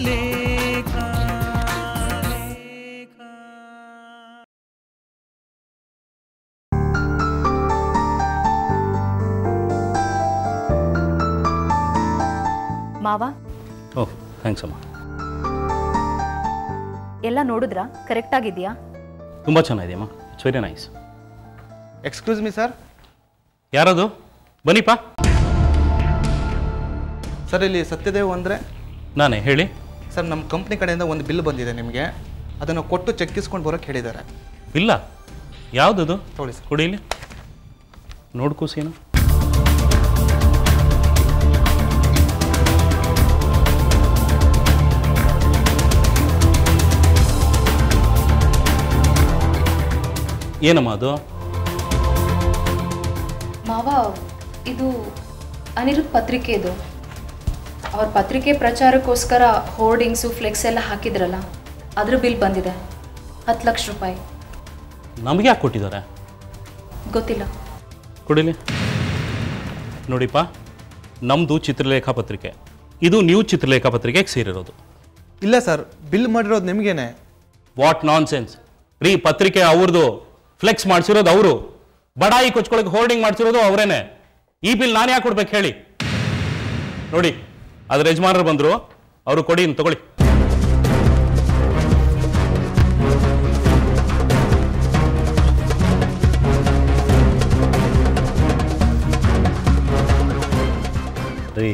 ಲೇಖ. ಮಾವ. ಓಹ್ ಥ್ಯಾಂಕ್ಸ್ ಅಮ್ಮ. ಎಲ್ಲ ನೋಡಿದ್ರಾ? ಕರೆಕ್ಟ್ ಆಗಿದೆಯಾ? ತುಂಬ ಚೆನ್ನಾಗಿದೆಯಮ್ಮ. It's very nice. Excuse me sir. ಯಾರದು? ಬನ್ನಿಪ್ಪ. ಸರ್ ಇಲ್ಲಿ ಸತ್ಯದೇವ್ ಅಂದರೆ ನಾನೇ, ಹೇಳಿ. ಸರ್ ನಮ್ಮ ಕಂಪ್ನಿ ಕಡೆಯಿಂದ ಒಂದು ಬಿಲ್ ಬಂದಿದೆ ನಿಮಗೆ, ಅದನ್ನು ಕೊಟ್ಟು ಚೆಕ್ಕಿಸ್ಕೊಂಡು ಬರೋಕ್ಕೆ ಹೇಳಿದ್ದಾರೆ. ಇಲ್ಲ, ಯಾವುದದು? ತೊಗೊಳ್ಳಿ ಸರ್. ಕೊಡಿಲಿ ನೋಡ್ಕೂಸೇನು. ಏನಮ್ಮ ಅದು? ಮಾವ, ಇದು ಅನಿರುದ್ಧ್ ಪತ್ರಿಕೆ. ಇದು ಅವ್ರ ಪತ್ರಿಕೆ ಪ್ರಚಾರಕ್ಕೋಸ್ಕರ ಹೋರ್ಡಿಂಗ್ಸು ಫ್ಲೆಕ್ಸ್ ಎಲ್ಲ ಹಾಕಿದ್ರಲ್ಲ, ಅದ್ರ ಬಿಲ್ ಬಂದಿದೆ. 10 ಲಕ್ಷ ರೂಪಾಯಿ. ನಮಗೆ ಯಾಕೆ ಕೊಟ್ಟಿದ್ದಾರೆ? ಗೊತ್ತಿಲ್ಲ. ಕೊಡಿಲಿ ನೋಡಿಪ್ಪ, ನಮ್ಮದು ಚಿತ್ರಲೇಖಾ ಪತ್ರಿಕೆ, ಇದು ನ್ಯೂ ಚಿತ್ರಲೇಖಾ ಪತ್ರಿಕೆಗೆ ಸೇರಿರೋದು. ಇಲ್ಲ ಸರ್, ಬಿಲ್ ಮಾಡಿರೋದು ನಿಮಗೇನೆ. ವಾಟ್ ನಾನ್ ಸೆನ್ಸ್ ರೀ. ಪತ್ರಿಕೆ ಅವ್ರದ್ದು, ಫ್ಲೆಕ್ಸ್ ಮಾಡಿಸಿರೋದು ಅವರು, ಬಡಾಯಿ ಕೊಚ್ಕೊಳಕ್ಕೆ ಹೋರ್ಡಿಂಗ್ ಮಾಡಿಸಿರೋದು ಅವರೇನೆ. ಈ ಬಿಲ್ ನಾನು ಯಾಕೆ ಕೊಡ್ಬೇಕು ಹೇಳಿ? ನೋಡಿ, ಅದ್ರ ಯಜಮಾನರು ಬಂದರು, ಅವರು ಕೊಡಿ, ತಗೊಳ್ಳಿ. ರೀ,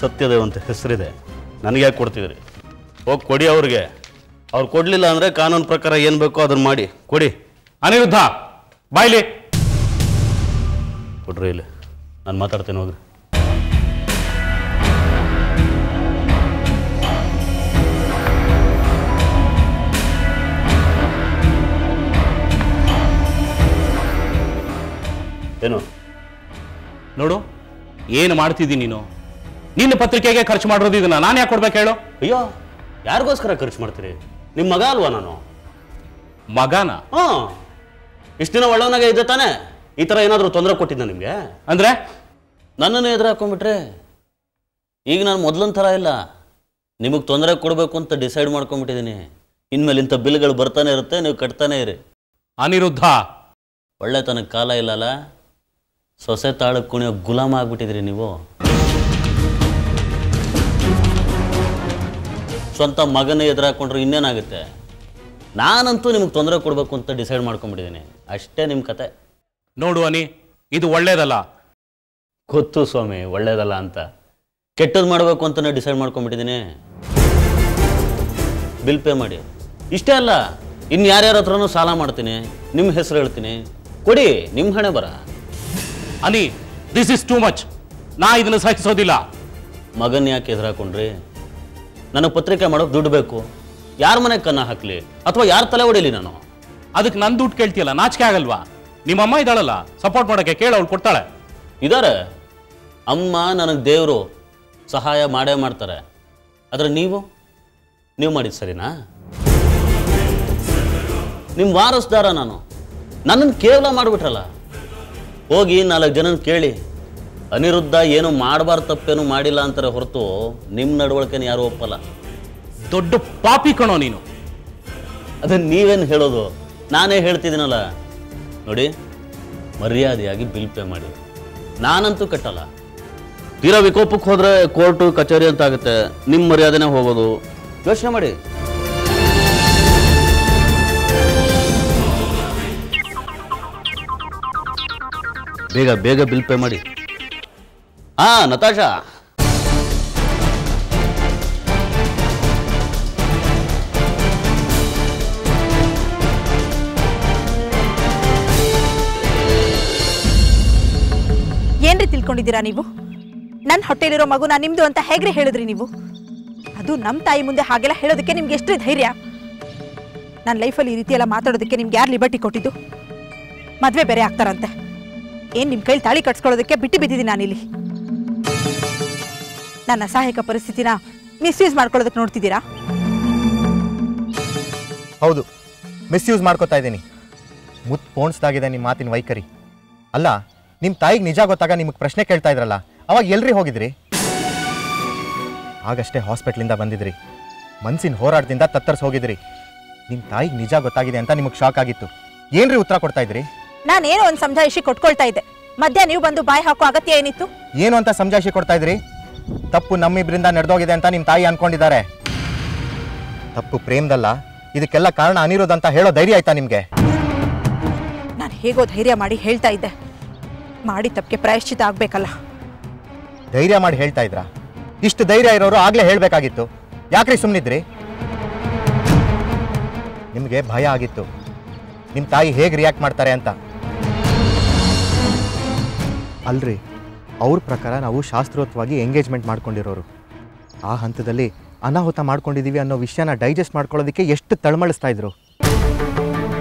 ಸತ್ಯದೇವ್ ಅಂತ ಹೆಸರಿದೆ, ನನಗೆ ಯಾಕೆ ಕೊಡ್ತಿದ್ರಿ? ಹೋಗಿ ಕೊಡಿ ಅವ್ರಿಗೆ. ಅವ್ರು ಕೊಡಲಿಲ್ಲ ಅಂದರೆ ಕಾನೂನು ಪ್ರಕಾರ ಏನು ಬೇಕೋ ಅದನ್ನು ಮಾಡಿ ಕೊಡಿ. ಅನಿರುದ್ಧ, ಬಾಯ್ಲಿ. ಕೊಡ್ರಿ ಇಲ್ಲಿ, ನಾನು ಮಾತಾಡ್ತೇನೆ, ಹೋಗ್ರಿ. ಏನು ನೋಡು, ಏನು ಮಾಡ್ತಿದ್ದೀನಿ ನೀನು? ನಿನ್ನ ಪತ್ರಿಕೆಗೆ ಖರ್ಚು ಮಾಡಿರೋದು ಇದನ್ನ ನಾನು ಯಾಕೆ ಕೊಡ್ಬೇಕು ಹೇಳು? ಅಯ್ಯೋ, ಯಾರಿಗೋಸ್ಕರ ಖರ್ಚು ಮಾಡ್ತೀರಿ? ನಿಮ್ಮ ಮಗ ಅಲ್ವಾ ನಾನು? ಮಗನ? ಹಾಂ, ಇಷ್ಟು ದಿನ ಒಳ್ಳೆಯವನಾಗೆ ಇದ್ದೆ ತಾನೆ? ಈ ಥರ ಏನಾದರೂ ತೊಂದರೆ ಕೊಟ್ಟಿದ್ದ ನಿಮಗೆ? ಅಂದರೆ ನನ್ನನ್ನು ಎದುರು ಹಾಕೊಂಡ್ಬಿಟ್ರೆ ಈಗ ನಾನು ಮೊದಲೊಂದು ಥರ ಇಲ್ಲ, ನಿಮಗೆ ತೊಂದರೆ ಕೊಡಬೇಕು ಅಂತ ಡಿಸೈಡ್ ಮಾಡ್ಕೊಂಡ್ಬಿಟ್ಟಿದ್ದೀನಿ. ಇನ್ಮೇಲೆ ಇಂಥ ಬಿಲ್ಗಳು ಬರ್ತಾನೆ ಇರುತ್ತೆ, ನೀವು ಕಟ್ತಾನೆ ಇರಿ. ಅನಿರುದ್ಧ, ಒಳ್ಳೆತನಕ್ಕೆ ಕಾಲ ಇಲ್ಲಲ್ಲ, ಸೊಸೆ ತಾಳಕ್ಕೆ ಕುಣಿಯೋ ಗುಲಾಮ ಆಗ್ಬಿಟ್ಟಿದ್ರಿ ನೀವು. ಸ್ವಂತ ಮಗನೇ ಎದುರು ಹಾಕೊಂಡ್ರೆ ಇನ್ನೇನಾಗುತ್ತೆ? ನಾನಂತೂ ನಿಮಗೆ ತೊಂದರೆ ಕೊಡಬೇಕು ಅಂತ ಡಿಸೈಡ್ ಮಾಡ್ಕೊಂಡ್ಬಿಟ್ಟಿದ್ದೀನಿ, ಅಷ್ಟೇ ನಿಮ್ಮ ಕತೆ. ನೋಡು ಅನಿ, ಇದು ಒಳ್ಳೇದಲ್ಲ. ಗೊತ್ತು ಸ್ವಾಮಿ, ಒಳ್ಳೇದಲ್ಲ ಅಂತ. ಕೆಟ್ಟದ್ದು ಮಾಡಬೇಕು ಅಂತಲೇ ಡಿಸೈಡ್ ಮಾಡ್ಕೊಂಡ್ಬಿಟ್ಟಿದ್ದೀನಿ. ಬಿಲ್ ಪೇ ಮಾಡಿ. ಇಷ್ಟೇ ಅಲ್ಲ, ಇನ್ನು ಯಾರ್ಯಾರ ಹತ್ರನೂ ಸಾಲ ಮಾಡ್ತೀನಿ, ನಿಮ್ಮ ಹೆಸರು ಹೇಳ್ತೀನಿ, ಕೊಡಿ, ನಿಮ್ಮ ಹಣೆ ಬರ. ಅನಿ, ದಿಸ್ ಇಸ್ ಟೂ ಮಚ್. ನಾ ಇದನ್ನು ಸಹಿಸೋದಿಲ್ಲ. ಮಗನ್ ಯಾಕೆ ಎದುರಾಕೊಂಡ್ರಿ? ನನಗೆ ಪತ್ರಿಕೆ ಮಾಡೋಕೆ ದುಡ್ಡು ಬೇಕು. ಯಾರ ಮನೆಗೆ ಕನ್ನ ಹಾಕಲಿ ಅಥವಾ ಯಾರ ತಲೆ ಹೊಡಿಲಿ ನಾನು? ಅದಕ್ಕೆ ನನ್ನ ದುಡ್ಡು ಕೇಳ್ತೀಯಲ್ಲ, ನಾಚಿಕೆ ಆಗಲ್ವಾ? ನಿಮ್ಮಮ್ಮ ಇದ್ದಾಳಲ್ಲ ಸಪೋರ್ಟ್ ಮಾಡೋಕ್ಕೆ, ಕೇಳು, ಅವಳು ಕೊಡ್ತಾಳೆ. ಇದ್ದಾರೆ ಅಮ್ಮ, ನನಗೆ ದೇವರು, ಸಹಾಯ ಮಾಡೇ ಮಾಡ್ತಾರೆ. ಆದರೆ ನೀವು ಮಾಡಿದ್ದು ಸರಿನಾ? ನಿಮ್ಮ ವಾರಸ್ದಾರ ನಾನು, ನನ್ನನ್ನು ಕೇವಲ ಮಾಡಿಬಿಟ್ರಲ್ಲ. ಹೋಗಿ 4 ಜನನ ಕೇಳಿ, ಅನಿರುದ್ಧ ಏನು ಮಾಡಬಾರ್ದು, ತಪ್ಪೇನು ಮಾಡಿಲ್ಲ ಅಂತಾರೆ ಹೊರತು ನಿಮ್ಮ ನಡವಳಿಕೆನ ಯಾರೂ ಒಪ್ಪಲ್ಲ. ದೊಡ್ಡ ಪಾಪಿ ಕಣೋ ನೀನು. ಅದನ್ನು ನೀವೇನು ಹೇಳೋದು? ನಾನೇ ಹೇಳ್ತಿದ್ದೀನಲ್ಲ. ನೋಡಿ, ಮರ್ಯಾದೆಯಾಗಿ ಬಿಲ್ ಪೇ ಮಾಡಿ. ನಾನಂತೂ ಕಟ್ಟಲ್ಲ. ತೀರಾ ವಿಕೋಪಕ್ಕೆ ಹೋದರೆ ಕೋರ್ಟು ಕಚೇರಿ ಅಂತ ಆಗುತ್ತೆ, ನಿಮ್ಮ ಮರ್ಯಾದೆನೇ ಹೋಗೋದು. ಯೋಚನೆ ಮಾಡಿ. ಬೇಗ ಬೇಗ ಬಿಲ್ ಪೇ ಮಾಡಿ. ನತಾಶಾ, ಏನ್ರಿ ತಿಳ್ಕೊಂಡಿದ್ದೀರಾ ನೀವು? ನನ್ನ ಹೊಟ್ಟೆಲಿರೋ ಮಗುನ ನಿಮ್ದು ಅಂತ ಹೇಗ್ರಿ ಹೇಳಿದ್ರಿ ನೀವು? ಅದು ನಮ್ಮ ತಾಯಿ ಮುಂದೆ ಹಾಗೆಲ್ಲ ಹೇಳೋದಕ್ಕೆ ನಿಮ್ಗೆ ಎಷ್ಟು ಧೈರ್ಯ? ನನ್ನ ಲೈಫಲ್ಲಿ ಈ ರೀತಿ ಎಲ್ಲ ಮಾತಾಡೋದಕ್ಕೆ ನಿಮ್ಗೆ ಯಾರು ಲಿಬರ್ಟಿ ಕೊಟ್ಟಿದ್ದು? ಮದುವೆ ಬೇರೆ ಆಗ್ತಾರಂತೆ. ಏನು ನಿಮ್ಮ ಕೈಲಿ ತಾಳಿ ಕಟ್ಸ್ಕೊಳ್ಳೋದಕ್ಕೆ ಬಿಟ್ಟು ಬಿದ್ದಿದ್ದೀನಿ ನಾನಿಲ್ಲಿ. ನನ್ನ ಅಸಹಾಯಕ ಪರಿಸ್ಥಿತಿನ ಮಿಸ್ಯೂಸ್ ಮಾಡ್ಕೊಳ್ಳೋದಕ್ಕೆ ನೋಡ್ತಿದ್ದೀರಾ? ಹೌದು, ಮಿಸ್ಯೂಸ್ ಮಾಡ್ಕೋತಾ ಇದ್ದೀನಿ. ಮುತ್ತು ಪೋಣಿಸ್ದಾಗಿದೆ ನಿಮ್ಮ ಮಾತಿನ ವೈಖರಿ. ಅಲ್ಲ, ನಿಮ್ಮ ತಾಯಿಗೆ ನಿಜ ಗೊತ್ತಾಗ ನಿಮಗೆ ಪ್ರಶ್ನೆ ಕೇಳ್ತಾ ಇದ್ರಲ್ಲ, ಅವಾಗ ಎಲ್ರಿ ಹೋಗಿದ್ರಿ? ಆಗಷ್ಟೇ ಹಾಸ್ಪಿಟ್ಲಿಂದ ಬಂದಿದ್ರಿ, ಮನಸ್ಸಿನ ಹೋರಾಟದಿಂದ ತತ್ತರಿಸಿ ಹೋಗಿದ್ರಿ. ನಿಮ್ಮ ತಾಯಿಗೆ ನಿಜ ಗೊತ್ತಾಗಿದೆ ಅಂತ ನಿಮಗೆ ಶಾಕ್ ಆಗಿತ್ತು. ಏನ್ರಿ ಉತ್ತರ ಕೊಡ್ತಾ ಇದ್ರಿ? ನಾನೇನೋ ಒಂದು ಸಮಜಾಯಿಷಿ ಕೊಟ್ಕೊಳ್ತಾ ಇದ್ದೆ, ಮಧ್ಯ ನೀವು ಬಂದು ಬಾಯಿ ಹಾಕೋ ಅಗತ್ಯ ಏನಿತ್ತು? ಏನು ಅಂತ ಸಮಜಾಯಿಷಿ ಕೊಡ್ತಾ ಇದ್ರಿ? ತಪ್ಪು ನಮ್ಮಿಬ್ಬರಿಂದ ನಡೆದೋಗಿದೆ ಅಂತ ನಿಮ್ಮ ತಾಯಿ ಅನ್ಕೊಂಡಿದ್ದಾರೆ. ತಪ್ಪು ಪ್ರೇಮದಲ್ಲ, ಇದಕ್ಕೆಲ್ಲ ಕಾರಣ ಅನಿರುದ್ಧ ಅಂತ ಹೇಳೋ ಧೈರ್ಯ ಆಯ್ತಾ ನಿಮಗೆ? ನಾನು ಹೇಗೋ ಧೈರ್ಯ ಮಾಡಿ ಹೇಳ್ತಾ ಇದ್ದೆ, ಮಾಡಿ ತಪ್ಪಿಗೆ ಪ್ರಾಯಶ್ಚಿತ ಆಗ್ಬೇಕಲ್ಲ. ಧೈರ್ಯ ಮಾಡಿ ಹೇಳ್ತಾ ಇದ್ರಾ? ಇಷ್ಟು ಧೈರ್ಯ ಇರೋರು ಆಗ್ಲೇ ಹೇಳ್ಬೇಕಾಗಿತ್ತು. ಯಾಕ್ರಿ ಸುಮ್ಮನಿದ್ರಿ? ನಿಮಗೆ ಭಯ ಆಗಿತ್ತು ನಿಮ್ಮ ತಾಯಿ ಹೇಗೆ ರಿಯಾಕ್ಟ್ ಮಾಡ್ತಾರೆ ಅಂತ. ಅಲ್ರಿ, ಅವ್ರ ಪ್ರಕಾರ ನಾವು ಶಾಸ್ತ್ರೋಕ್ತವಾಗಿ ಎಂಗೇಜ್ಮೆಂಟ್ ಮಾಡ್ಕೊಂಡಿರೋರು. ಆ ಹಂತದಲ್ಲಿ ಅನಾಹುತ ಮಾಡ್ಕೊಂಡಿದ್ದೀವಿ ಅನ್ನೋ ವಿಷಯನ ಡೈಜೆಸ್ಟ್ ಮಾಡ್ಕೊಳ್ಳೋದಕ್ಕೆ ಎಷ್ಟು ತಳಮಳಿಸ್ತಾ ಇದ್ರು.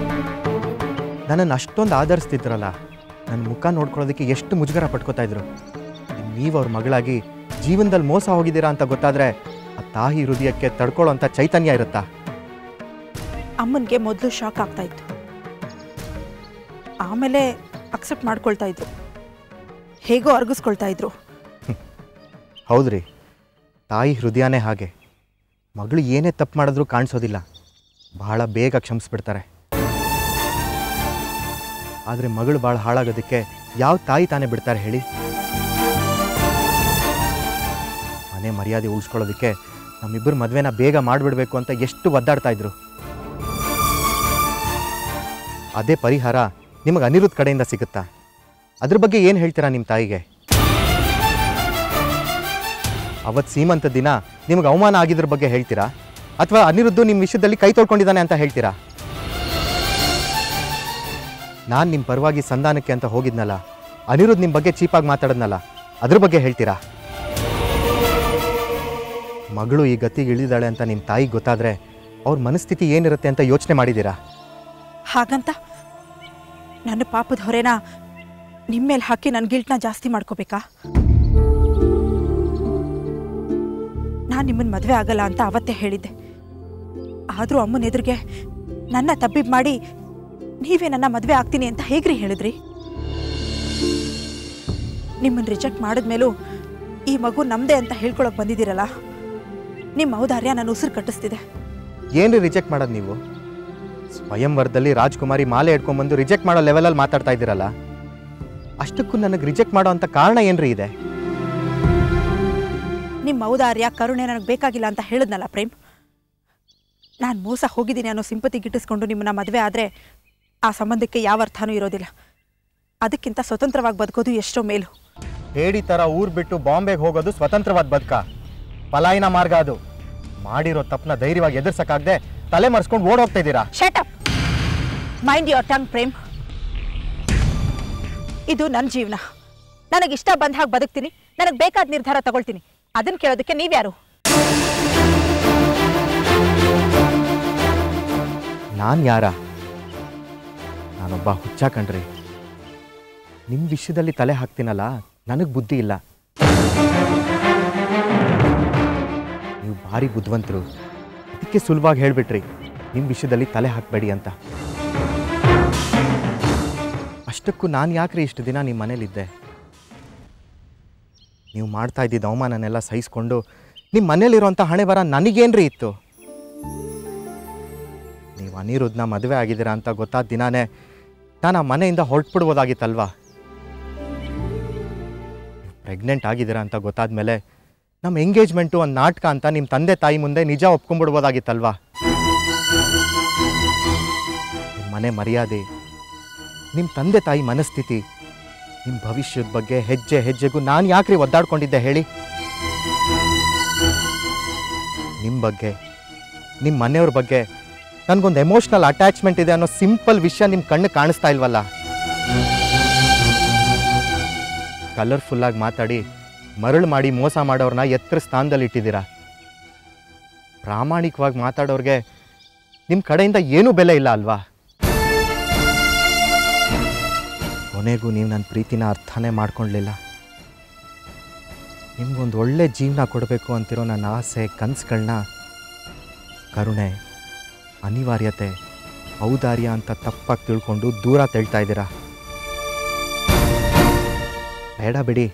ನನ್ನನ್ನು ಅಷ್ಟೊಂದು ಆಧರಿಸ್ತಿದ್ರಲ್ಲ, ನನ್ನ ಮುಖ ನೋಡ್ಕೊಳ್ಳೋದಕ್ಕೆ ಎಷ್ಟು ಮುಜುಗರ ಪಟ್ಕೋತಾ ಇದ್ರು. ನೀವು ಅವ್ರ ಮಗಳಾಗಿ ಜೀವನದಲ್ಲಿ ಮೋಸ ಹೋಗಿದ್ದೀರಾ ಅಂತ ಗೊತ್ತಾದರೆ ಆ ತಾಯಿ ಹೃದಯಕ್ಕೆ ತಡ್ಕೊಳ್ಳೋ ಅಂಥ ಚೈತನ್ಯ ಇರುತ್ತಾ? ಅಮ್ಮನಿಗೆ ಮೊದಲು ಶಾಕ್ ಆಗ್ತಾ ಇತ್ತು, ಆಮೇಲೆ ಅಕ್ಸೆಪ್ಟ್ ಮಾಡ್ಕೊಳ್ತಾ ಇದ್ರು, ಹೇಗೋ ಅರ್ಗಿಸ್ಕೊಳ್ತಾ ಇದ್ರು. ಹೌದ್ರಿ, ತಾಯಿ ಹೃದಯನೇ ಹಾಗೆ. ಮಗಳು ಏನೇ ತಪ್ಪು ಮಾಡಿದ್ರೂ ಕಾಣಿಸೋದಿಲ್ಲ, ಬಹಳ ಬೇಗ ಕ್ಷಮಿಸ್ಬಿಡ್ತಾರೆ. ಆದರೆ ಮಗಳು ಭಾಳ ಹಾಳಾಗೋದಕ್ಕೆ ಯಾವ ತಾಯಿ ತಾನೇ ಬಿಡ್ತಾರೆ ಹೇಳಿ? ಮನೆ ಮರ್ಯಾದೆ ಉಳಿಸ್ಕೊಳ್ಳೋದಕ್ಕೆ ನಮ್ಮಿಬ್ಬರು ಮದುವೆನ ಬೇಗ ಮಾಡಿಬಿಡ್ಬೇಕು ಅಂತ ಎಷ್ಟು ಒದ್ದಾಡ್ತಾ ಇದ್ರು. ಅದೇ ಪರಿಹಾರ ನಿಮಗೆ ಅನಿರುದ್ಧ ಕಡೆಯಿಂದ ಸಿಗುತ್ತಾ? ಅದ್ರ ಬಗ್ಗೆ ಏನು ಹೇಳ್ತೀರಾ ನಿಮ್ಮ ತಾಯಿಗೆ? ಅವತ್ತು ಸೀಮಂತ ದಿನ ನಿಮಗೆ ಅವಮಾನ ಆಗಿದ್ರ ಬಗ್ಗೆ ಹೇಳ್ತೀರಾ, ಅಥವಾ ಅನಿರುದ್ಧ ನಿಮ್ಮ ವಿಷಯದಲ್ಲಿ ಕೈ ತೊಳ್ಕೊಂಡಿದ್ದಾನೆ ಅಂತ ಹೇಳ್ತೀರಾ? ನಾನು ನಿಮ್ಮ ಪರವಾಗಿ ಸಂಧಾನಕ್ಕೆ ಅಂತ ಹೋಗಿದ್ನಲ್ಲ, ಅನಿರುದ್ಧ ನಿಮ್ಮ ಬಗ್ಗೆ ಚೀಪಾಗಿ ಮಾತಾಡಿದ್ನಲ್ಲ, ಅದ್ರ ಬಗ್ಗೆ ಹೇಳ್ತೀರಾ? ಮಗಳು ಈ ಗತಿಗೆ ಇಳಿದಾಳೆ ಅಂತ ನಿಮ್ಮ ತಾಯಿಗೆ ಗೊತ್ತಾದರೆ ಅವ್ರ ಮನಸ್ಥಿತಿ ಏನಿರುತ್ತೆ ಅಂತ ಯೋಚನೆ ಮಾಡಿದ್ದೀರಾ? ಹಾಗಂತ ನನ್ನ ಪಾಪದ ಹೊರೆನ ನಿಮ್ಮ ಮೇಲೆ ಹಾಕಿ ನನ್ನ ಗಿಲ್ಟ್ನ ಜಾಸ್ತಿ ಮಾಡ್ಕೋಬೇಕಾ? ನಾನು ನಿಮ್ಮನ್ನು ಮದುವೆ ಆಗಲ್ಲ ಅಂತ ಅವತ್ತೇ ಹೇಳಿದ್ದೆ. ಆದರೂ ಅಮ್ಮನ ಎದುರಿಗೆ ನನ್ನ ತಬ್ಬಿಬ್ ಮಾಡಿ ನೀವೇ ನನ್ನ ಮದುವೆ ಆಗ್ತೀನಿ ಅಂತ ಹೇಗ್ರಿ ಹೇಳಿದ್ರಿ? ನಿಮ್ಮನ್ನು ರಿಜೆಕ್ಟ್ ಮಾಡಿದ್ಮೇಲೂ ಈ ಮಗು ನಮ್ಮದೇ ಅಂತ ಹೇಳ್ಕೊಳಕ್ಕೆ ಬಂದಿದ್ದೀರಲ್ಲ, ನಿಮ್ಮ ಔದಾರ್ಯ ನಾನು ಉಸಿರು ಕಟ್ಟಿಸ್ತಿದೆ. ಏನ್ರಿ ರಿಜೆಕ್ಟ್ ಮಾಡೋದು ನೀವು? ಸ್ವಯಂವರದಲ್ಲಿ ರಾಜ್ಕುಮಾರಿ ಮಾಲೆ ಇಟ್ಕೊಂಡ್ಬಂದು ರಿಜೆಕ್ಟ್ ಮಾಡೋ ಲೆವೆಲಲ್ಲಿ ಮಾತಾಡ್ತಾ ಇದ್ದೀರಲ್ಲ, ಅಷ್ಟಕ್ಕೂ ನನಗೆ ರಿಜೆಕ್ಟ್ ಮಾಡೋ ಅಂತ ಕಾರಣ ಏನ್ರಿ ಇದೆ? ನಿಮ್ಮ ಔದಾರ್ಯ ಕರುಣೆ ನನಗೆ ಬೇಕಾಗಿಲ್ಲ ಅಂತ ಹೇಳಿದ್ನಲ್ಲ ಪ್ರೇಮ್. ನಾನು ಮೋಸ ಹೋಗಿದ್ದೀನಿ ಅನ್ನೋ ಸಿಂಪತಿ ಗಿಟ್ಟಿಸ್ಕೊಂಡು ನಿಮ್ಮನ್ನ ಮದುವೆ ಆದರೆ ಆ ಸಂಬಂಧಕ್ಕೆ ಯಾವ ಅರ್ಥನೂ ಇರೋದಿಲ್ಲ. ಅದಕ್ಕಿಂತ ಸ್ವತಂತ್ರವಾಗಿ ಬದುಕೋದು ಎಷ್ಟೋ ಮೇಲು. ಹೇಡಿ ಥರ ಊರು ಬಿಟ್ಟು ಬಾಂಬೆಗೆ ಹೋಗೋದು ಸ್ವತಂತ್ರವಾದ ಬದುಕ? ಪಲಾಯನ ಮಾರ್ಗ ಅದು. ಮಾಡಿರೋ ತಪ್ಪನ್ನ ಧೈರ್ಯವಾಗಿ ಎದುರ್ಸಕ್ಕಾಗದೆ ತಲೆ ಮರೆಸ್ಕೊಂಡು ಓಡ್ ಹೋಗ್ತಾ ಇದ್ದೀರಾ. Shut up, mind your tongue Prem. ಇದು ನನ್ನ ಜೀವನ, ನನಗಿಷ್ಟ ಬಂದ ಹಾಗೆ ಬದುಕ್ತೀನಿ, ನನಗೆ ಬೇಕಾದ ನಿರ್ಧಾರ ತಗೊಳ್ತೀನಿ. ಅದನ್ನು ಕೇಳೋದಕ್ಕೆ ನೀವ್ಯಾರು? ನಾನು ಯಾರ? ನಾನೊಬ್ಬ ಹುಚ್ಚ ಕಣ್ರಿ. ನಿಮ್ಮ ವಿಷಯದಲ್ಲಿ ತಲೆ ಹಾಕ್ತೀನಲ್ಲ, ನನಗೆ ಬುದ್ಧಿ ಇಲ್ಲ. ನೀವು ಭಾರಿ ಬುದ್ಧಿವಂತರು, ಅದಕ್ಕೆ ಸುಲಭವಾಗಿ ಹೇಳಿಬಿಟ್ರಿ ನಿಮ್ಮ ವಿಷಯದಲ್ಲಿ ತಲೆ ಹಾಕಬೇಡಿ ಅಂತ. ಅಷ್ಟಕ್ಕೂ ನಾನು ಯಾಕ್ರಿ ಇಷ್ಟು ದಿನ ನಿಮ್ಮ ಮನೇಲಿದ್ದೆ? ನೀವು ಮಾಡ್ತಾ ಇದ್ದಿದ್ದ ಅವಮಾನನೆಲ್ಲ ಸಹಿಸ್ಕೊಂಡು ನಿಮ್ಮ ಮನೇಲಿರೋಂಥ ಹಣೆ ಬರ ನನಗೇನ್ರಿ ಇತ್ತು? ನೀವು ಅನಿರುದ್ಧನ ಮದುವೆ ಆಗಿದ್ದೀರಾ ಅಂತ ಗೊತ್ತಾದ ದಿನಾನೇ ನಾನು ಆ ಮನೆಯಿಂದ ಹೊರಟ್ಬಿಡ್ಬೋದಾಗಿತ್ತಲ್ವಾ? ಪ್ರೆಗ್ನೆಂಟ್ ಆಗಿದ್ದೀರಾ ಅಂತ ಗೊತ್ತಾದ ಮೇಲೆ ನಮ್ಮ ಎಂಗೇಜ್ಮೆಂಟು ಒಂದು ನಾಟಕ ಅಂತ ನಿಮ್ಮ ತಂದೆ ತಾಯಿ ಮುಂದೆ ನಿಜ ಒಪ್ಕೊಂಡ್ಬಿಡ್ಬೋದಾಗಿತ್ತಲ್ವಾ? ನಿಮ್ಮ ಮನೆ ಮರ್ಯಾದೆ, ನಿಮ್ಮ ತಂದೆ ತಾಯಿ ಮನಸ್ಥಿತಿ, ನಿಮ್ಮ ಭವಿಷ್ಯದ ಬಗ್ಗೆ ಹೆಜ್ಜೆ ಹೆಜ್ಜೆಗೂ ನಾನು ಯಾಕ್ರಿ ಒದ್ದಾಡ್ಕೊಂಡಿದ್ದೆ ಹೇಳಿ? ನಿಮ್ಮ ಬಗ್ಗೆ, ನಿಮ್ಮ ಮನೆಯವ್ರ ಬಗ್ಗೆ ನನಗೊಂದು ಎಮೋಷ್ನಲ್ ಅಟ್ಯಾಚ್ಮೆಂಟ್ ಇದೆ ಅನ್ನೋ ಸಿಂಪಲ್ ವಿಷಯ ನಿಮ್ಮ ಕಣ್ಣು ಕಾಣಿಸ್ತಾ ಇಲ್ವಲ್ಲ? ಕಲರ್ಫುಲ್ಲಾಗಿ ಮಾತಾಡಿ ಮರಳು ಮಾಡಿ ಮೋಸ ಮಾಡೋರನ್ನ ಎತ್ತರ ಸ್ಥಾನದಲ್ಲಿ ಇಟ್ಟಿದ್ದೀರಾ. ಪ್ರಾಮಾಣಿಕವಾಗಿ ಮಾತಾಡೋರಿಗೆ ನಿಮ್ಮ ಕಡೆಯಿಂದ ಏನೂ ಬೆಲೆ ಇಲ್ಲ ಅಲ್ವಾ? ಕೊನೆಗೂ ನೀವು ನನ್ನ ಪ್ರೀತಿನ ಅರ್ಥನೇ ಮಾಡ್ಕೊಳ್ಳಲಿಲ್ಲ. ನಿಮ್ಗೊಂದು ಒಳ್ಳೆ ಜೀವನ ಕೊಡಬೇಕು ಅಂತಿರೋ ನನ್ನ ಆಸೆ ಕನಸುಗಳನ್ನ ಕರುಣೆ, ಅನಿವಾರ್ಯತೆ, ಔದಾರ್ಯ ಅಂತ ತಪ್ಪಾಗಿ ತಿಳ್ಕೊಂಡು ದೂರ ತಳ್ತಾ ಇದ್ದೀರಾ. ಬೇಡ ಬಿಡಿ,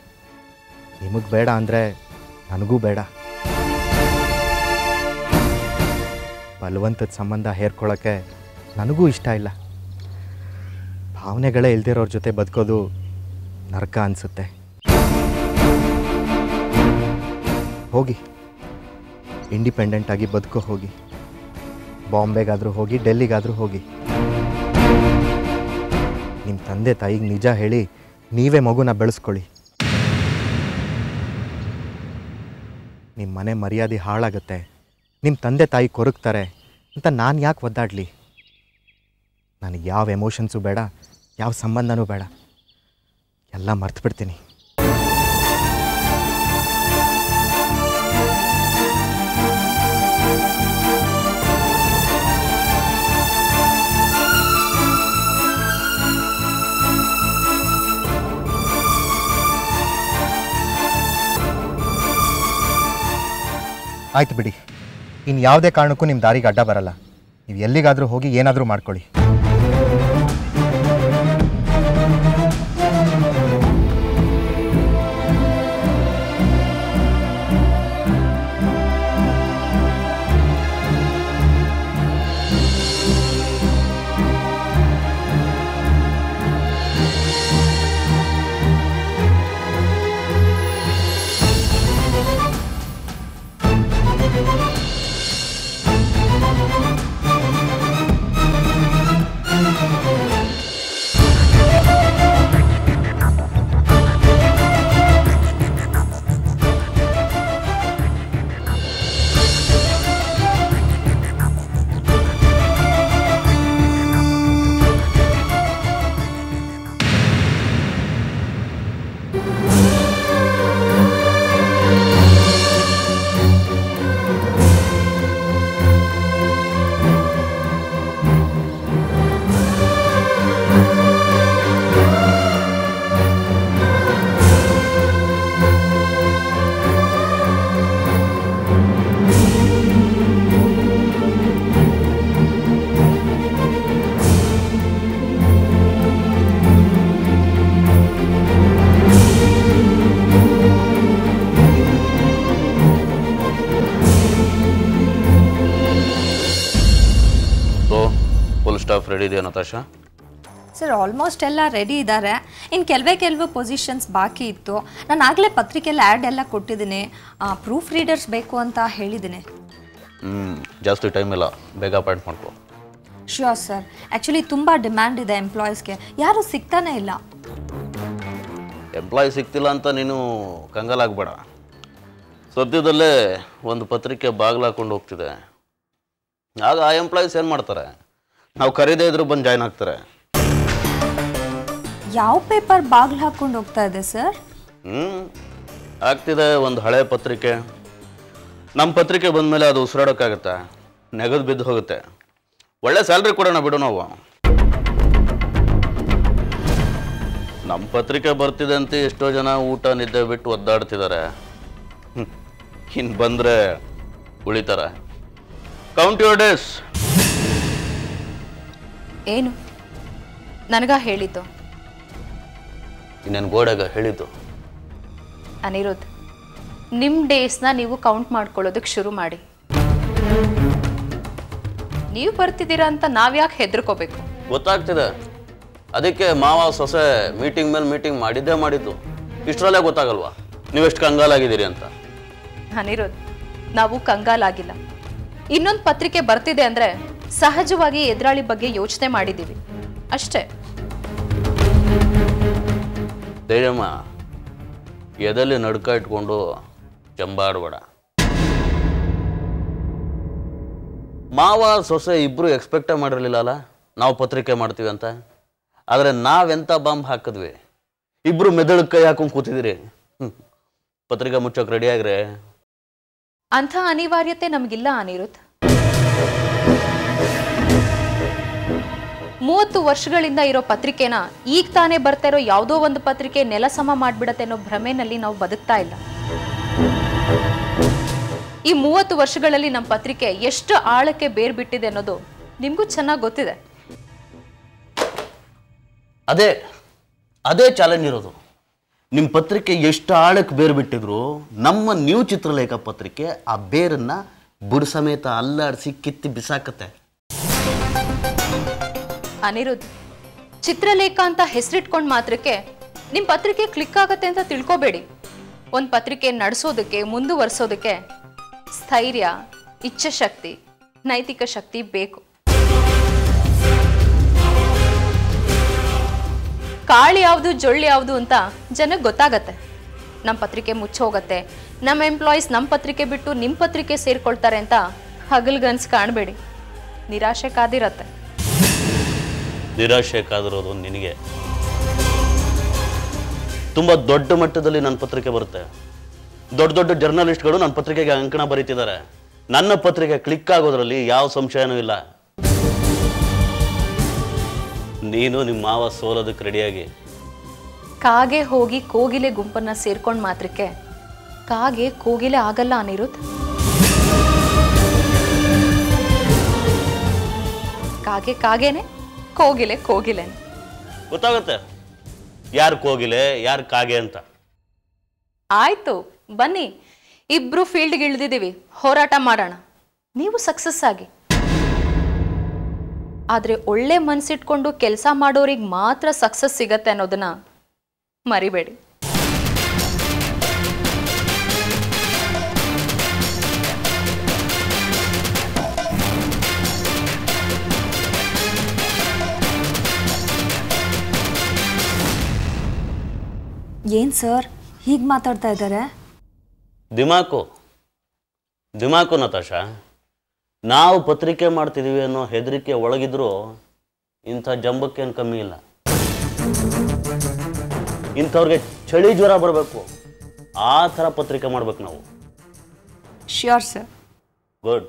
ನಿಮಗೆ ಬೇಡ ಅಂದರೆ ನನಗೂ ಬೇಡ. ಬಲವಂತದ ಸಂಬಂಧ ಹೇರ್ಕೊಳ್ಳೋಕ್ಕೆ ನನಗೂ ಇಷ್ಟ ಇಲ್ಲ. ಭಾವನೆಗಳೇ ಇಲ್ದಿರೋರ ಜೊತೆ ಬದುಕೋದು ನರಕ ಅನಿಸುತ್ತೆ. ಹೋಗಿ ಇಂಡಿಪೆಂಡೆಂಟಾಗಿ ಬದುಕೋ ಹೋಗಿ. ಬಾಂಬೆಗಾದರೂ ಹೋಗಿ, ಡೆಲ್ಲಿಗಾದರೂ ಹೋಗಿ. ನಿಮ್ಮ ತಂದೆ ತಾಯಿಗೆ ನಿಜ ಹೇಳಿ ನೀವೇ ಮಗುನ ಬೆಳೆಸ್ಕೊಳ್ಳಿ. ನಿಮ್ಮ ಮನೆ ಮರ್ಯಾದೆ ಹಾಳಾಗುತ್ತೆ, ನಿಮ್ಮ ತಂದೆ ತಾಯಿ ಕೊರಗ್ತಾರೆ ಅಂತ ನಾನು ಯಾಕೆ ಒದ್ದಾಡಲಿ? ನನಗೆ ಯಾವ ಎಮೋಷನ್ಸು ಬೇಡ, ಯಾವ ಸಂಬಂಧನೂ ಬೇಡ. ಎಲ್ಲ ಮರ್ತು ಬಿಡ್ತೀನಿ. ಆಯ್ತು ಬಿಡಿ, ಇನ್ನು ಯಾವುದೇ ಕಾರಣಕ್ಕೂ ನಿಮ್ಮ ದಾರಿಗೆ ಅಡ್ಡ ಬರಲ್ಲ. ನೀವು ಎಲ್ಲಿಗಾದರೂ ಹೋಗಿ ಏನಾದರೂ ಮಾಡ್ಕೊಳ್ಳಿ. ಸ್ಟಾಫ್ ರೆಡಿ ಇದೆಯಾ ನತಾಶಾ? ಸರ್ ಆಲ್ಮೋಸ್ಟ್ ಎಲ್ಲ ರೆಡಿ ಇದ್ದಾರೆ. ಇನ್ನು ಕೆಲವೇ ಪೊಸಿಷನ್ಸ್ ಬಾಕಿ ಇತ್ತು. ನಾನು ಆಗಲೇ ಪತ್ರಿಕೆಯಲ್ಲಿ ಆ್ಯಡ್ ಎಲ್ಲ ಕೊಟ್ಟಿದ್ದೀನಿ. ಪ್ರೂಫ್ ರೀಡರ್ಸ್ ಬೇಕು ಅಂತ ಹೇಳಿದ್ದೀನಿ. ಜಾಸ್ತಿ ಟೈಮ್ ಇಲ್ಲ, ಬೇಗ ಅಪಾಯಿಂಟ್ ಮಾಡ್ಕೊ. Sure sir. ಆ್ಯಕ್ಚುಲಿ ತುಂಬ ಡಿಮ್ಯಾಂಡ್ ಇದೆ ಎಂಪ್ಲಾಯೀಸ್ಗೆ, ಯಾರೂ ಸಿಗ್ತಾನೇ ಇಲ್ಲ. ಎಂಪ್ಲಾಯ್ ಸಿಗ್ತಿಲ್ಲ ಅಂತ ನೀನು ಕಂಗಾಲಾಗಬೇಡ. ಸದ್ಯದಲ್ಲೇ ಒಂದು ಪತ್ರಿಕೆ ಬಾಗಿಲು ಹಾಕೊಂಡು ಹೋಗ್ತಿದೆ. ಆಗ ಆ ಎಂಪ್ಲಾಯೀಸ್ ಏನು ಮಾಡ್ತಾರೆ? ನಾವು ಕರೀದೇ ಇದ್ರು ಬಂದು ಜಾಯ್ನ್ ಆಗ್ತಾರೆ. ಯಾವ ಪೇಪರ್ ಬಾಗಿಲು ಹಾಕೊಂಡು ಹೋಗ್ತಾ ಇದೆ ಸರ್? ಆಗ್ತಿದೆ ಒಂದು ಹಳೆ ಪತ್ರಿಕೆ. ನಮ್ಮ ಪತ್ರಿಕೆ ಬಂದಮೇಲೆ ಅದು ಉಸಿರಾಡೋಕ್ಕಾಗತ್ತೆ, ನೆಗೆದು ಬಿದ್ದು ಹೋಗುತ್ತೆ. ಒಳ್ಳೆ ಸ್ಯಾಲ್ರಿ ಕೊಡೋಣ ಬಿಡು ನಾವು. ನಮ್ಮ ಪತ್ರಿಕೆ ಬರ್ತಿದೆ ಅಂತ ಎಷ್ಟೋ ಜನ ಊಟ ನಿದ್ದೆ ಬಿಟ್ಟು ಒದ್ದಾಡ್ತಿದ್ದಾರೆ. ಇನ್ನು ಬಂದರೆ ಉಳಿತಾರೆ. Count your days. ಏನು ನನಗ ಹೇಳಿದ್ದು? ಇನ್ನೇನು ಗೋಡೆಗ ಹೇಳಿದ್ದು? ಅನಿರುದ್ಧ್, ನಿಮ್ಮ ಡೇಸ್ನ ನೀವು ಕೌಂಟ್ ಮಾಡ್ಕೊಳ್ಳೋದಕ್ಕೆ ಶುರು ಮಾಡಿ. ನೀವು ಬರ್ತಿದ್ದೀರಾ ಅಂತ ನಾವ್ಯಾಕೆ ಹೆದರ್ಕೋಬೇಕು? ಗೊತ್ತಾಗ್ತಿದೆ, ಅದಕ್ಕೆ ಮಾವ ಸೊಸೆ ಮೀಟಿಂಗ್ ಮೇಲೆ ಮೀಟಿಂಗ್ ಮಾಡಿದ್ದು. ಇಷ್ಟರಲ್ಲೇ ಗೊತ್ತಾಗಲ್ವಾ ನೀವೆಷ್ಟು ಕಂಗಾಲಾಗಿದ್ದೀರಿ ಅಂತ? ಅನಿರುದ್ಧ್, ನಾವು ಕಂಗಾಲಾಗಿಲ್ಲ. ಇನ್ನೊಂದು ಪತ್ರಿಕೆ ಬರ್ತಿದೆ ಅಂದರೆ ಸಹಜವಾಗಿ ಎದುರಾಳಿ ಬಗ್ಗೆ ಯೋಚನೆ ಮಾಡಿದ್ದೀವಿ ಅಷ್ಟೇ. ತೇಜಮ್ಮ, ಎದೆಲ್ಲಿ ನಡ್ಕ ಇಟ್ಕೊಂಡು ಚಂಬಾಡಬೇಡ. ಮಾವ ಸೊಸೆ ಇಬ್ಬರು ಎಕ್ಸ್ಪೆಕ್ಟೇ ಮಾಡಿರಲಿಲ್ಲ ನಾವು ಪತ್ರಿಕೆ ಮಾಡ್ತೀವಿ ಅಂತ. ಆದರೆ ನಾವೆಂಥ ಬಾಂಬ್ ಹಾಕಿದ್ವಿ, ಇಬ್ಬರು ಮೆದುಳು ಕೈ ಹಾಕೊಂಡು ಕೂತಿದ್ದೀರಿ. ಪತ್ರಿಕೆ ಮುಚ್ಚೋಕೆ ರೆಡಿ ಆಗ್ರೆ. ಅಂಥ ಅನಿವಾರ್ಯತೆ ನಮಗಿಲ್ಲ ಅನಿರುದ್ಧ್. 30 ವರ್ಷಗಳಿಂದ ಇರೋ ಪತ್ರಿಕೆನ ಈಗ ತಾನೇ ಬರ್ತಾ ಇರೋ ಯಾವುದೋ ಒಂದು ಪತ್ರಿಕೆ ನೆಲ ಸಮ ಮಾಡಿಬಿಡತ್ತೆ ಅನ್ನೋ ಭ್ರಮೆನಲ್ಲಿ ನಾವು ಬದುಕ್ತಾ ಇಲ್ಲ. ಈ 30 ವರ್ಷಗಳಲ್ಲಿ ನಮ್ಮ ಪತ್ರಿಕೆ ಎಷ್ಟು ಆಳಕ್ಕೆ ಬೇರ್ ಬಿಟ್ಟಿದೆ ಅನ್ನೋದು ನಿಮಗೂ ಚೆನ್ನಾಗಿ ಗೊತ್ತಿದೆ. ಅದೇ ಚಾಲೆಂಜ್ ಇರೋದು. ನಿಮ್ಮ ಪತ್ರಿಕೆ ಎಷ್ಟು ಆಳಕ್ಕೆ ಬೇರು ಬಿಟ್ಟಿದ್ರು ನಮ್ಮ ನ್ಯೂ ಚಿತ್ರಲೇಖ ಪತ್ರಿಕೆ ಆ ಬೇರನ್ನ ಬುಡ ಸಮೇತ ಅಲ್ಲಾಡಿಸಿ ಕಿತ್ತಿ ಬಿಸಾಕತ್ತೆ. ಅನಿರುದ್ಧ್, ಚಿತ್ರಲೇಖ ಅಂತ ಹೆಸರಿಟ್ಕೊಂಡು ಮಾತ್ರಕ್ಕೆ ನಿಮ್ಮ ಪತ್ರಿಕೆ ಕ್ಲಿಕ್ ಆಗತ್ತೆ ಅಂತ ತಿಳ್ಕೊಬೇಡಿ. ಒಂದು ಪತ್ರಿಕೆ ನಡೆಸೋದಕ್ಕೆ, ಮುಂದುವರಿಸೋದಕ್ಕೆ ಸ್ಥೈರ್ಯ, ಇಚ್ಛಾಶಕ್ತಿ, ನೈತಿಕ ಶಕ್ತಿ ಬೇಕು. ಕಾಳು ಯಾವುದು, ಜೊಳ್ಳು ಯಾವುದು ಅಂತ ಜನಕ್ಕೆ ಗೊತ್ತಾಗತ್ತೆ. ನಮ್ಮ ಪತ್ರಿಕೆ ಮುಚ್ಚೋಗತ್ತೆ, ನಮ್ಮ ಎಂಪ್ಲಾಯೀಸ್ ನಮ್ಮ ಪತ್ರಿಕೆ ಬಿಟ್ಟು ನಿಮ್ಮ ಪತ್ರಿಕೆ ಸೇರ್ಕೊಳ್ತಾರೆ ಅಂತ ಹಗಲ್ಗನ್ಸ್ ಕಾಣಬೇಡಿ. ನಿರಾಶೆ ಕಾದಿರತ್ತೆ. ನಿರಾಶೆ ಕಾದಿರೋದು ನಿನಗೆ. ತುಂಬ ದೊಡ್ಡ ಮಟ್ಟದಲ್ಲಿ ನನ್ನ ಪತ್ರಿಕೆ ಬರುತ್ತೆ. ದೊಡ್ಡ ದೊಡ್ಡ ಜರ್ನಲಿಸ್ಟ್ಗಳು ನನ್ನ ಪತ್ರಿಕೆಗೆ ಅಂಕಣ ಬರೀತಿದ್ದಾರೆ. ನನ್ನ ಪತ್ರಿಕೆ ಕ್ಲಿಕ್ ಆಗೋದ್ರಲ್ಲಿ ಯಾವ ಸಂಶಯನೂ ಇಲ್ಲ. ನೀನು ನಿಮ್ಮ ಮಾವ ಸೋಲೋದಕ್ಕೆ ರೆಡಿಯಾಗಿ. ಕಾಗೆ ಹೋಗಿ ಕೋಗಿಲೆ ಗುಂಪನ್ನ ಸೇರ್ಕೊಂಡು ಮಾತ್ರಕ್ಕೆ ಕಾಗೆ ಕೋಗಿಲೆ ಆಗಲ್ಲ ಅನಿರುದ್ಧ್. ಕಾಗೆ ಕಾಗೆನೆ, ಕೋಗಿಲೆ ಕೋಗಿಲೆನೆ. ಗೊತ್ತಾಗುತ್ತೆ ಯಾರು ಕೋಗಿಲೆ ಯಾರು ಕಾಗೆ ಅಂತ. ಆಯ್ತು, ಬನ್ನಿ, ಇಬ್ರು ಫೀಲ್ಡ್ಗೆ ಇಳಿದಿದ್ದೀವಿ, ಹೋರಾಟ ಮಾಡೋಣ. ನೀವು ಸಕ್ಸಸ್ ಆಗಿ. ಆದರೆ ಒಳ್ಳೆ ಮನಸ್ಸಿಟ್ಕೊಂಡು ಕೆಲಸ ಮಾಡೋರಿಗೆ ಮಾತ್ರ ಸಕ್ಸಸ್ ಸಿಗತ್ತೆ ಅನ್ನೋದನ್ನ ಮರಿಬೇಡಿ. ಏನು ಸರ್ ಹೀಗೆ ಮಾತಾಡ್ತಾ ಇದ್ದಾರೆ? ದಿಮಾಕು ನತಾಶಾ. ನಾವು ಪತ್ರಿಕೆ ಮಾಡ್ತಿದ್ದೀವಿ ಅನ್ನೋ ಹೆದರಿಕೆ ಒಳಗಿದ್ರೂ ಇಂಥ ಜಂಬಕ್ಕೇನು ಕಮ್ಮಿ ಇಲ್ಲ. ಇಂಥವ್ರಿಗೆ ಚಳಿ ಜ್ವರ ಬರಬೇಕು, ಆ ಥರ ಪತ್ರಿಕೆ ಮಾಡ್ಬೇಕು ನಾವು. Sure sir. ಗುಡ್.